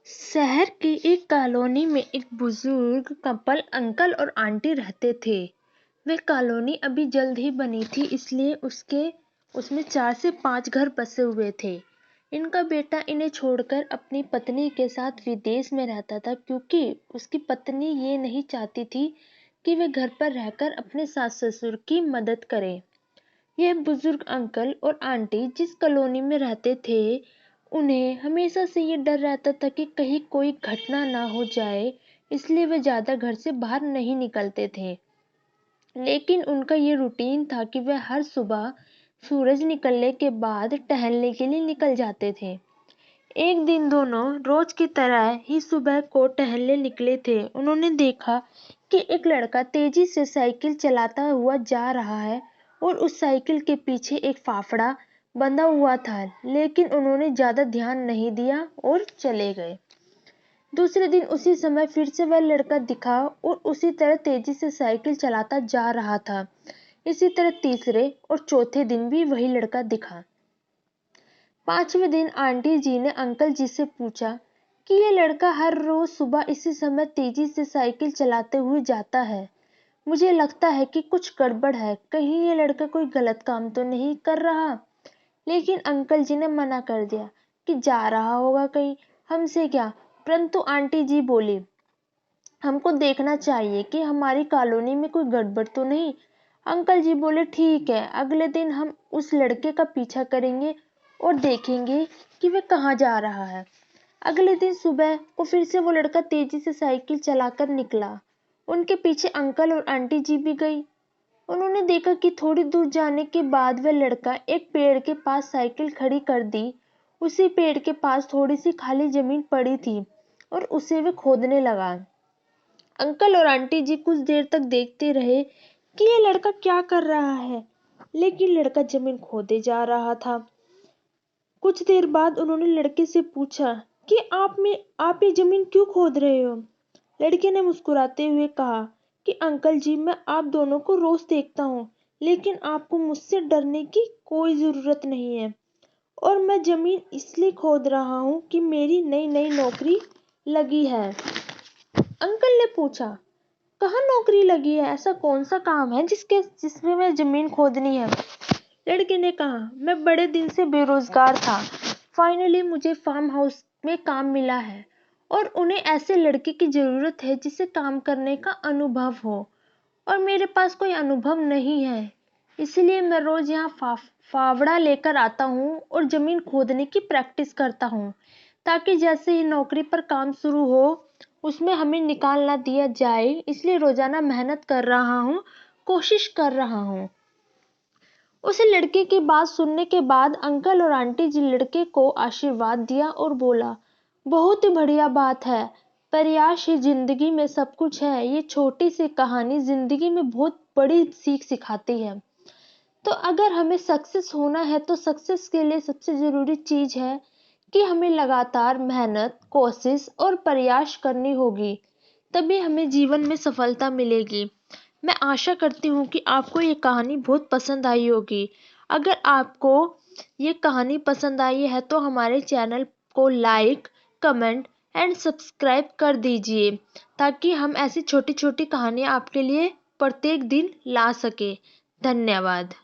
शहर की एक कॉलोनी में एक बुजुर्ग कपल अंकल और आंटी रहते थे। वह कॉलोनी अभी जल्द ही बनी थी, इसलिए उसमें 4 से 5 घर बसे हुए थे। इनका बेटा इन्हें छोड़कर अपनी पत्नी के साथ विदेश में रहता था, क्योंकि उसकी पत्नी ये नहीं चाहती थी कि वे घर पर रहकर अपने सास ससुर की मदद करे। यह बुजुर्ग अंकल और आंटी जिस कॉलोनी में रहते थे, उन्हें हमेशा से ये डर रहता था कि कहीं कोई घटना ना हो जाए, इसलिए वे ज्यादा घर से बाहर नहीं निकलते थे। लेकिन उनका ये रूटीन था कि वे हर सुबह सूरज निकलने के बाद टहलने के लिए निकल जाते थे। एक दिन दोनों रोज की तरह ही सुबह को टहलने निकले थे। उन्होंने देखा कि एक लड़का तेजी से साइकिल चलाता हुआ जा रहा है और उस साइकिल के पीछे एक फाफड़ा बंधा हुआ था, लेकिन उन्होंने ज्यादा ध्यान नहीं दिया और चले गए। दूसरे दिन उसी समय फिर से वह लड़का दिखा और उसी तरह तेजी से साइकिल चलाता जा रहा था। इसी तरह तीसरे और चौथे दिन भी वही लड़का दिखा। 5वें दिन आंटी जी ने अंकल जी से पूछा कि ये लड़का हर रोज सुबह इसी समय तेजी से साइकिल चलाते हुए जाता है। मुझे लगता है कि कुछ गड़बड़ है, कहीं ये लड़का कोई गलत काम तो नहीं कर रहा। लेकिन अंकल जी ने मना कर दिया कि जा रहा होगा कहीं, हमसे क्या। परंतु आंटी जी बोली, हमको देखना चाहिए कि हमारी कॉलोनी में कोई गड़बड़ तो नहीं। अंकल जी बोले, ठीक है, अगले दिन हम उस लड़के का पीछा करेंगे और देखेंगे कि वह कहाँ जा रहा है। अगले दिन सुबह को फिर से वो लड़का तेजी से साइकिल चलाकर निकला। उनके पीछे अंकल और आंटी जी भी गई। उन्होंने देखा कि थोड़ी दूर जाने के बाद वह लड़का एक पेड़ के पास साइकिल खड़ी कर दी। उसी पेड़ के पास थोड़ी सी खाली जमीन पड़ी थी और उसे वे खोदने लगा। अंकल और आंटी जी कुछ देर तक देखते रहे कि ये लड़का क्या कर रहा है, लेकिन लड़का जमीन खोदे जा रहा था। कुछ देर बाद उन्होंने लड़के से पूछा कि आप ये जमीन क्यों खोद रहे हो। लड़के ने मुस्कुराते हुए कहा कि अंकल जी, मैं आप दोनों को रोज देखता हूँ, लेकिन आपको मुझसे डरने की कोई जरूरत नहीं है। और मैं जमीन इसलिए खोद रहा हूँ कि मेरी नई नई नौकरी लगी है। अंकल ने पूछा, कहाँ नौकरी लगी है, ऐसा कौन सा काम है जिसमें मैं जमीन खोदनी है। लड़के ने कहा, मैं बड़े दिन से बेरोजगार था, फाइनली मुझे फार्म हाउस में काम मिला है और उन्हें ऐसे लड़के की जरूरत है जिसे काम करने का अनुभव हो, और मेरे पास कोई अनुभव नहीं है। इसलिए मैं रोज यहाँ फावड़ा लेकर आता हूँ और जमीन खोदने की प्रैक्टिस करता हूँ, ताकि जैसे ही नौकरी पर काम शुरू हो उसमें हमें निकाल ना दिया जाए। इसलिए रोजाना मेहनत कर रहा हूँ, कोशिश कर रहा हूँ। उस लड़के की बात सुनने के बाद अंकल और आंटी जी लड़के को आशीर्वाद दिया और बोला, बहुत ही बढ़िया बात है, प्रयास ही जिंदगी में सब कुछ है। ये छोटी सी कहानी जिंदगी में बहुत बड़ी सीख सिखाती है। तो अगर हमें सक्सेस होना है तो सक्सेस के लिए सबसे जरूरी चीज है कि हमें लगातार मेहनत, कोशिश और प्रयास करनी होगी, तभी हमें जीवन में सफलता मिलेगी। मैं आशा करती हूँ कि आपको ये कहानी बहुत पसंद आई होगी। अगर आपको ये कहानी पसंद आई है तो हमारे चैनल को लाइक, कमेंट एंड सब्सक्राइब कर दीजिए, ताकि हम ऐसी छोटी छोटी कहानियाँ आपके लिए प्रत्येक दिन ला सके। धन्यवाद।